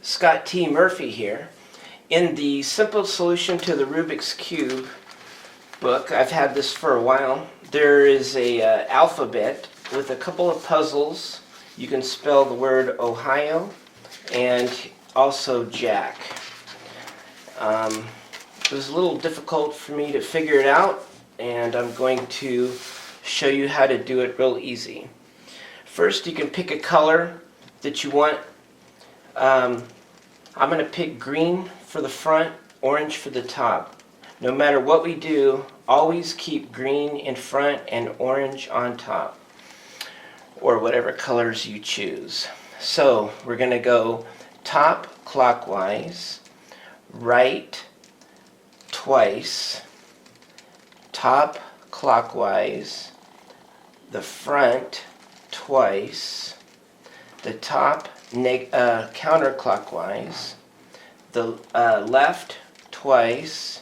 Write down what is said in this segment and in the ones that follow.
Scott T. Murphy here. In the Simple Solution to the Rubik's Cube book, I've had this for a while, there is a alphabet with a couple of puzzles. You can spell the word Ohio and also Jack. It was a little difficult for me to figure it out, and I'm going to show you how to do it real easy. First, you can pick a color that you want. I'm going to pick green for the front, orange for the top. No matter what we do, always keep green in front and orange on top, or whatever colors you choose. So we're going to go top clockwise, right twice, top clockwise, the front twice, the top counterclockwise, the left twice,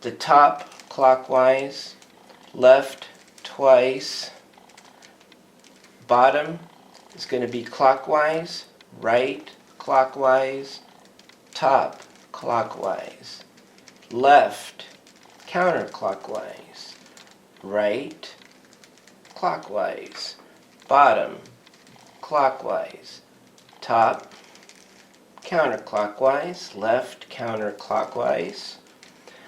the top clockwise, left twice, bottom is going to be clockwise, right clockwise, top clockwise, left counterclockwise, right clockwise, bottom clockwise, top counterclockwise, left counterclockwise,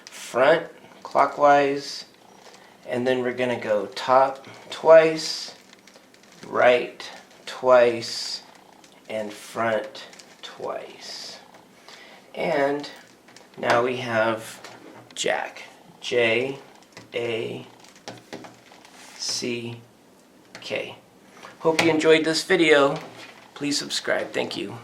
front clockwise, and then we're going to go top twice, right twice, and front twice. And now we have Jack. J-A-C-K. Hope you enjoyed this video. Please subscribe. Thank you.